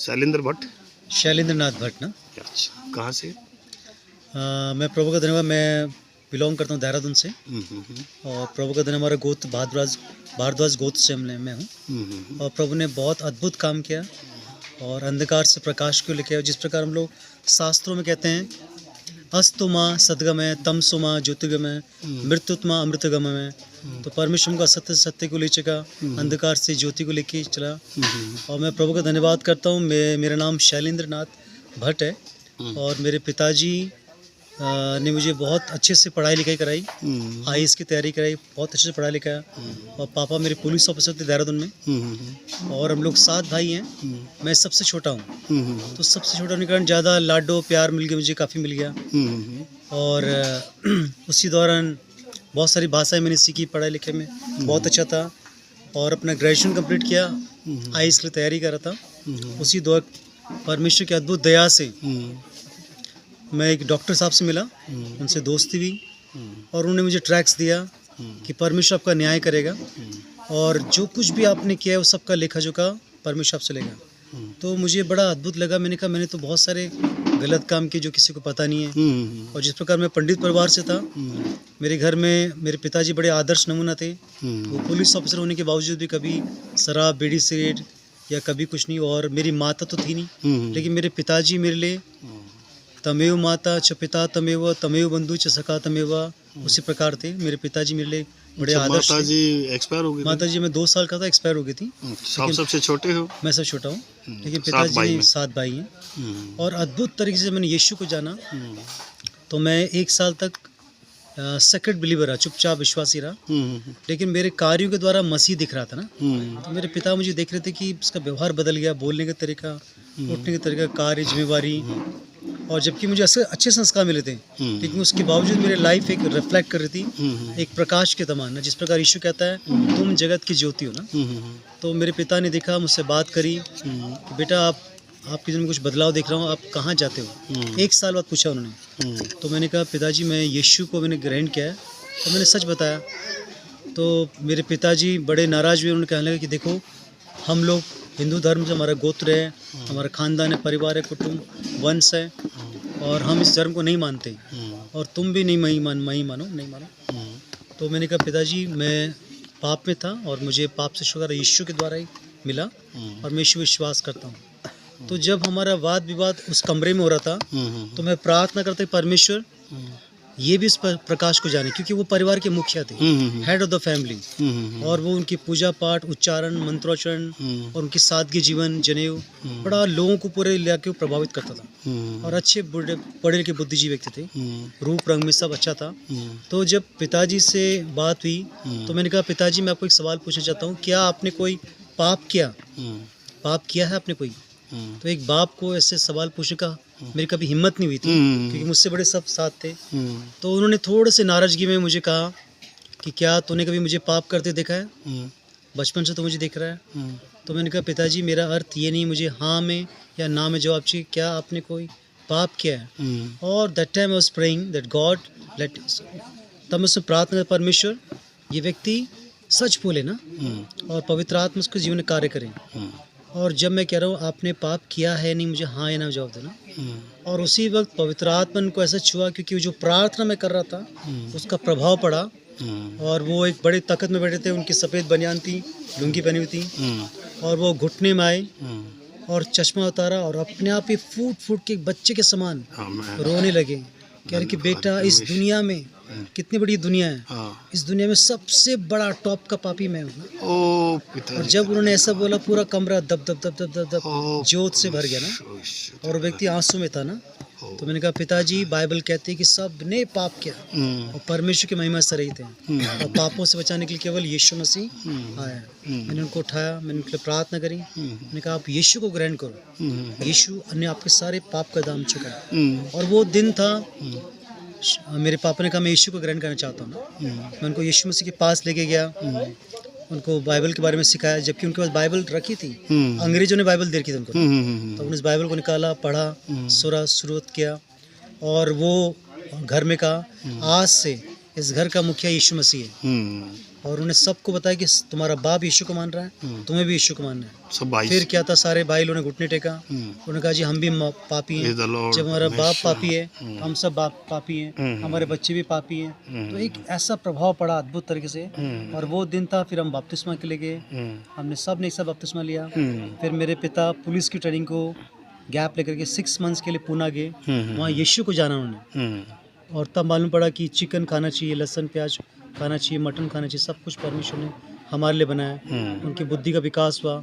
शैलेंद्र भट्ट। शैलेंद्र नाथ भट्ट ना। अच्छा, कहाँ से? मैं प्रभु का धन्यवाद, मैं बिलोंग करता हूँ देहरादून से। और प्रभु का धन्यवाद, हमारा गोत्र भारद्वाज गोत्र से मैं हूँ। और प्रभु ने बहुत अद्भुत काम किया और अंधकार से प्रकाश को लेके आया। जिस प्रकार हम लोग शास्त्रों में कहते हैं, अस्तुमा सद्गमय, तमसुमा ज्योतिर्गमय, मृत्युत्मा अमृतगमय। तो परमेश्वर को असत्य से सत्य को ले चुका, अंधकार से ज्योति को लेके चला। और मैं प्रभु का धन्यवाद करता हूँ। मेरा नाम शैलेंद्र नाथ भट्ट है और मेरे पिताजी ने मुझे बहुत अच्छे से पढ़ाई लिखाई कराई, आईएएस की तैयारी कराई, बहुत अच्छे से पढ़ाई लिखाया। और पापा मेरे पुलिस ऑफिसर थे देहरादून में। और हम लोग 7 भाई हैं, मैं सबसे छोटा हूँ। तो सबसे छोटा होने के कारण ज़्यादा लाडो प्यार मिल गया, मुझे काफ़ी मिल गया। और उसी दौरान बहुत सारी भाषाएं मैंने सीखी, पढ़ाई लिखे में बहुत अच्छा था। और अपना ग्रेजुएशन कंप्लीट किया, आईएएस की तैयारी कर रहा था। उसी दौर परमेश्वर की अद्भुत दया से मैं एक डॉक्टर साहब से मिला, उनसे दोस्ती हुई और उन्होंने मुझे ट्रैक्स दिया कि परमेश्वर आपका न्याय करेगा और जो कुछ भी आपने किया है वो सबका लेखा जोखा परमेश्वर आपसे लेगा। तो मुझे बड़ा अद्भुत लगा। मैंने कहा मैंने तो बहुत सारे गलत काम किए जो किसी को पता नहीं है। और जिस प्रकार मैं पंडित परिवार से था, मेरे घर में मेरे पिताजी बड़े आदर्श नमूना थे। वो पुलिस ऑफिसर होने के बावजूद भी कभी शराब बीड़ी सिगरेट या कभी कुछ नहीं। और मेरी माता तो थी नहीं, लेकिन मेरे पिताजी मेरे लिए तमेव माता च पिता तमेव तमेव बंधु च सखा तमेव, उसी प्रकार थे मेरे पिताजी मेरे लिए बड़े आदर्श। माताजी एक्सपायर हो गई? माताजी मैं 2 साल का था, एक्सपायर हो गई थी। आप सबसे छोटे हो? मैं सबसे छोटा हूँ, लेकिन पिताजी 7 भाई हैं। और अद्भुत तरीके से मैंने यीशु को जाना। तो मैं 1 साल तक सेक्रेट बिलीवर रहा, चुपचाप विश्वासी रहा। लेकिन मेरे कार्यों के द्वारा मसीह दिख रहा था ना। तो मेरे पिता मुझे देख रहे थे कि उसका व्यवहार बदल गया, बोलने का तरीका, उठने का तरीका, कार्य, जिम्मेवारी। और जबकि मुझे अच्छे संस्कार मिले थे, लेकिन उसके बावजूद मेरी लाइफ एक रिफ्लेक्ट कर रही थी एक प्रकाश के समान ना। जिस प्रकार यीशु कहता है तुम जगत की ज्योति हो ना। तो मेरे पिता ने देखा, मुझसे बात करी कि बेटा आपके जीवन में कुछ बदलाव देख रहा हूँ, आप कहाँ जाते हो। 1 साल बाद पूछा उन्होंने। तो मैंने कहा पिताजी मैं यीशु को मैंने ग्रहण किया है। तो मैंने सच बताया। तो मेरे पिताजी बड़े नाराज़ हुए। उन्होंने कहने लगा कि देखो हम लोग हिंदू धर्म से, हमारा गोत्र है, हमारा खानदान है, परिवार है, कुटुंब, वंश है, और हम इस धर्म को नहीं मानते और तुम भी नहीं मानो। तो मैंने कहा पिताजी मैं पाप में था और मुझे पाप से छुटकारा यीशु के द्वारा ही मिला और मैं यीशु विश्वास करता हूँ। तो जब हमारा वाद विवाद उस कमरे में हो रहा था, तो मैं प्रार्थना करता परमेश्वर ये भी इस प्रकाश को जाने, क्योंकि वो परिवार के मुखिया थे, हेड ऑफ द फैमिली। और वो उनकी पूजा पाठ, उच्चारण, मंत्रोच्चारण और उनकी सादगी जीवन, जनेऊ बड़ा लोगों को पूरे इलाके को प्रभावित करता था। और अच्छे पढ़े लिखे बुद्धिजीवी व्यक्ति थे, रूप रंग में सब अच्छा था। तो जब पिताजी से बात हुई तो मैंने कहा पिताजी मैं आपको एक सवाल पूछना चाहता हूँ, क्या आपने कोई पाप किया है आपने कोई? तो एक बाप को ऐसे सवाल पूछने का मेरी कभी हिम्मत नहीं हुई थी, क्योंकि मुझसे बड़े सब साथ थे। तो उन्होंने थोड़े से नाराज़गी में मुझे कहा कि क्या तूने कभी मुझे पाप करते देखा है? बचपन से तो मुझे दिख रहा है। तो मैंने कहा पिताजी मेरा अर्थ ये नहीं, मुझे हाँ में या ना में जवाब चाहिए, क्या आपने कोई पाप किया है? और that time I was praying that God let, तब मैं उससे प्रार्थना परमेश्वर ये व्यक्ति सच बोले ना और पवित्र आत्मा उसके जीवन में कार्य करें। और जब मैं कह रहा हूँ आपने पाप किया है नहीं, मुझे हाँ या ना जवाब देना। और उसी वक्त पवित्र आत्मा को ऐसा छुआ, क्योंकि जो प्रार्थना मैं कर रहा था उसका प्रभाव पड़ा। और वो एक बड़े ताकत में बैठे थे, उनकी सफ़ेद बनियान थी, लुंगी पहनी हुई थी, और वो घुटने में आए और चश्मा उतारा और अपने आप ही फूट के एक बच्चे के समान रोने लगे। कह रहे कि बेटा इस दुनिया में कितनी बड़ी दुनिया है, इस दुनिया में सबसे बड़ा टॉप का पापी मैं हूँ। और जब उन्होंने ऐसा बोला पूरा कमरा दब दब दब दब दब दब जोत से भर गया ना, और व्यक्ति आंसू में था ना। तो मैंने कहा पिताजी बाइबल कहती है कि सब ने पाप किया और परमेश्वर की महिमा से रहित हैं, और पापों से बचाने के लिए केवल यीशु मसीह आया है। मैंने उनको उठाया, मैंने उनके लिए प्रार्थना करी। मैंने कहा आप यीशु को ग्रहण करो, यीशु ने आपके सारे पाप का दाम चुका है। और वो दिन था, मेरे पापा ने कहा मैं यीशु को ग्रहण करना चाहता हूँ ना। मैं उनको यीशु मसीह के पास लेके गया, उनको बाइबल के बारे में सिखाया, जबकि उनके पास बाइबल रखी थी, अंग्रेजों ने बाइबल दे रखी थी उनको। तो उन्होंने इस बाइबल को निकाला, पढ़ा, सुरा शुरू किया, और वो घर में कहा आज से इस घर का मुखिया यीशु मसीह है और उन्हें सबको बताया कि तुम्हारा बाप यीशु को मान रहा है, तुम्हें भी यीशु को मानना है। सब भाई फिर क्या था, सारे भाई लोगों ने घुटने टेका, उन्होंने कहा जी हम भी पापी हैं, जब हमारा बाप पापी है तो हम सब बाप पापी हैं, हमारे बच्चे भी पापी हैं। तो एक ऐसा प्रभाव पड़ा अद्भुत तरीके से। और वो दिन था, फिर हम बपतिस्मा के लिए गए, हमने सब ने एक साथ बपतिस्मा लिया। फिर मेरे पिता पुलिस की ट्रेनिंग को गैप लेकर के 6 मंथ्स के लिए पूना गए, वहाँ यीशु को जाना उन्होंने। और तब मालूम पड़ा कि चिकन खाना चाहिए, लहसुन प्याज खाना चाहिए, मटन खाना चाहिए, सब कुछ परमेश्वर ने हमारे लिए बनाया। उनकी बुद्धि का विकास हुआ,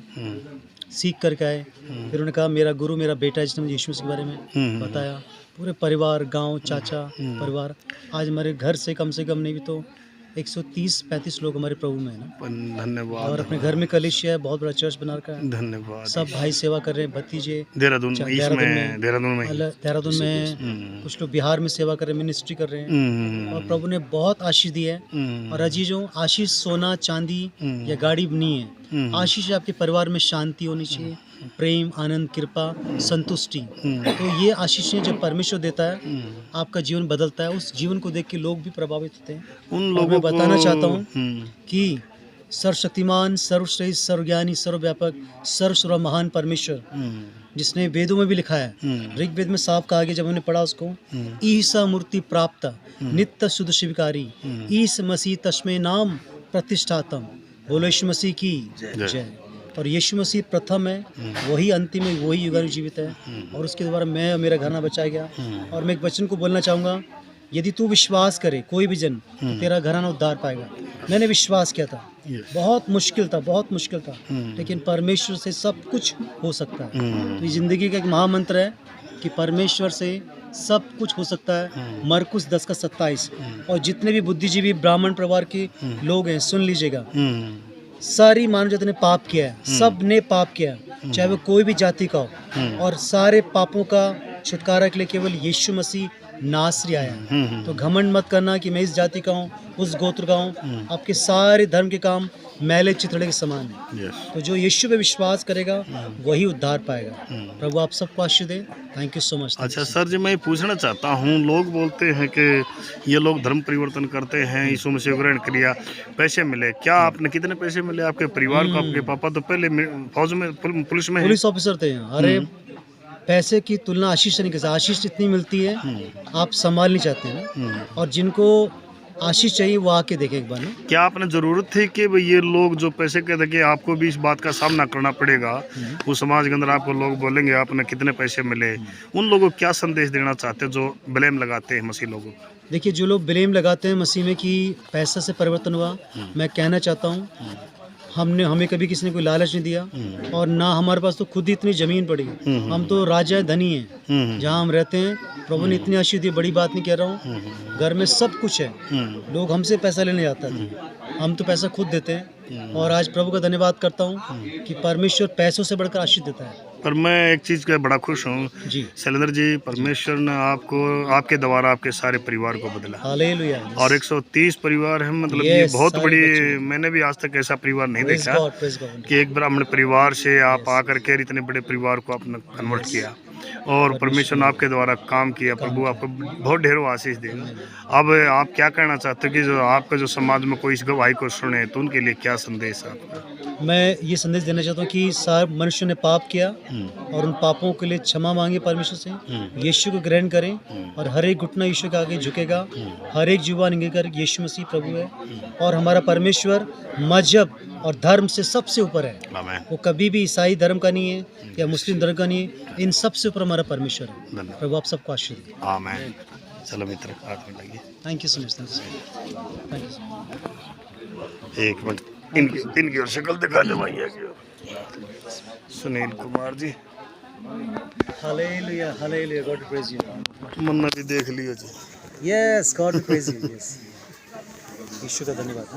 सीख करके आए। फिर उन्होंने कहा मेरा गुरु मेरा बेटा है, जिसने मुझे यीशु के बारे में बताया। पूरे परिवार, गांव, चाचा परिवार, आज हमारे घर से कम नहीं भी तो 130-35 लोग हमारे प्रभु में है ना। धन्यवाद। और अपने घर में कलिसिया है, बहुत बड़ा चर्च बना रखा है। धन्यवाद। सब भाई सेवा कर रहे हैं, भतीजे देहरादून में कुछ लोग बिहार में सेवा कर रहे हैं, मिनिस्ट्री कर रहे हैं। और प्रभु ने बहुत आशीष दी है। और अजीजों, आशीष सोना चांदी या गाड़ी नहीं है, आशीष आपके परिवार में शांति होनी चाहिए, प्रेम, आनंद, कृपा, संतुष्टि। तो ये आशीषें जब परमेश्वर देता है, आपका जीवन बदलता है। उस जीवन को देख के लोग भी प्रभावित होते हैं। उन और लोगों मैं बताना चाहता हूँ को कि सर्वशक्तिमान, सर्वश्रेष्ठ, सर्वज्ञानी, सर्वव्यापक, सर्व महान परमेश्वर, जिसने वेदों में भी लिखा है, ऋग्वेद में साफ कहा गया, जब हमने पढ़ा उसको, ईसा मूर्ति प्राप्त नित्य शुद्ध शिवकारी, ईस मसीह तस्मै नाम प्रतिष्ठातम। बोलो यीशु मसीह की जय। और यीशु मसीह प्रथम है, वही अंतिम है, वही युगानुयुग जीवित है। और उसके द्वारा मैं और मेरा घराना बचाया गया। और मैं एक वचन को बोलना चाहूँगा, यदि तू विश्वास करे कोई भी जन, तो तेरा घराना उद्धार पाएगा। मैंने विश्वास किया था, बहुत मुश्किल था, लेकिन परमेश्वर से सब कुछ हो सकता है। तो ये ज़िंदगी का एक महामंत्र है कि परमेश्वर से सब कुछ हो सकता है। मरकुस 10:27। और जितने भी बुद्धिजीवी ब्राह्मण परिवार के लोग हैं, सुन लीजिएगा, सारी मानव जाति ने पाप किया है, सब ने पाप किया है, चाहे वो कोई भी जाति का हो। और सारे पापों का छुटकारा के लिए केवल यीशु मसीह नासरी आया है। तो घमंड मत करना कि मैं इस जाति का हूँ, उस गोत्र का हूँ। आपके सारे धर्म के काम मैले चिथड़े के समान है। तो जो यीशु पे विश्वास करेगा वही उद्धार पाएगा। प्रभु आप सबको आशीष दे। Thank you so much. अच्छा सर जी, मैं पूछना चाहता हूँ, लोग बोलते हैं कि ये लोग धर्म परिवर्तन करते हैं, यीशु मसीह को ग्रहण किया, पैसे मिले। क्या आपने कितने पैसे मिले आपके परिवार को? आपके पापा तो पहले फौज में, पुलिस ऑफिसर थे। अरे पैसे की तुलना आशीष से नहीं कर सकते। आशीष इतनी मिलती है, आप संभाल नहीं चाहते ना। और जिनको आशीष चाहिए वो आके देखे एक बार ना। क्या आपने जरूरत थी कि भाई ये लोग जो पैसे कहते कि आपको भी इस बात का सामना करना पड़ेगा, वो समाज के अंदर आपको लोग बोलेंगे आपने कितने पैसे मिले, उन लोगों को क्या संदेश देना चाहते हैं जो ब्लेम लगाते हैं मसीह लोगों को? देखिए, जो लोग ब्लेम लगाते हैं मसीह में कि पैसा से परिवर्तन हुआ, मैं कहना चाहता हूँ हमें कभी किसी ने कोई लालच नहीं दिया। और ना हमारे पास तो खुद ही इतनी जमीन पड़ी। हम तो राजा धनी हैं जहाँ हम रहते हैं। प्रभु ने इतनी आशीष दी, बड़ी बात नहीं कह रहा हूँ। घर में सब कुछ है, लोग हमसे पैसा लेने जाता थे, हम तो पैसा खुद देते हैं। और आज प्रभु का धन्यवाद करता हूँ कि परमेश्वर पैसों से बढ़कर आशीष देता है। पर मैं एक चीज़ का बड़ा खुश हूँ जी शैलेंद्र जी, परमेश्वर ने आपको, आपके द्वारा आपके सारे परिवार को बदला। हालेलुया। और 130 परिवार है, मतलब ये बहुत बड़ी, मैंने भी आज तक ऐसा परिवार नहीं देखा कि एक ब्राह्मण परिवार से आप आकर के इतने बड़े परिवार को आपने कन्वर्ट किया। और परमेश्वर ने आपके द्वारा काम किया। प्रभु आपको बहुत ढेरों आशीष देगा। अब आप क्या कहना चाहते हो कि जो आपका जो समाज में कोई इस गवाही को सुने, तो उनके लिए क्या संदेश है आपका? मैं ये संदेश देना चाहता हूँ कि सारे मनुष्य ने पाप किया और उन पापों के लिए क्षमा मांगे परमेश्वर से, यीशु को ग्रहण करें। और हर एक घुटना यीशु के आगे झुकेगा, हर एक जुबान इंगेगा यीशु मसीह प्रभु है। और हमारा परमेश्वर मजहब और धर्म से सबसे ऊपर है। वो कभी भी ईसाई धर्म का नहीं है या मुस्लिम धर्म का नहीं है, इन सबसे ऊपर हमारा परमेश्वर है। प्रभु आप सबको आशीष दे। आमीन। चलो मित्र, हाथ में लगिए। Thank you so much. Thank you. एक मिनट, इनकी और शक्ल दिखा दे भैया की। Sunil Kumar ji. Hallelujah, hallelujah, God praise you. मन्ना भी देख लियो जी। Yes, God praise you. Yes, यीशु का धन्यवाद।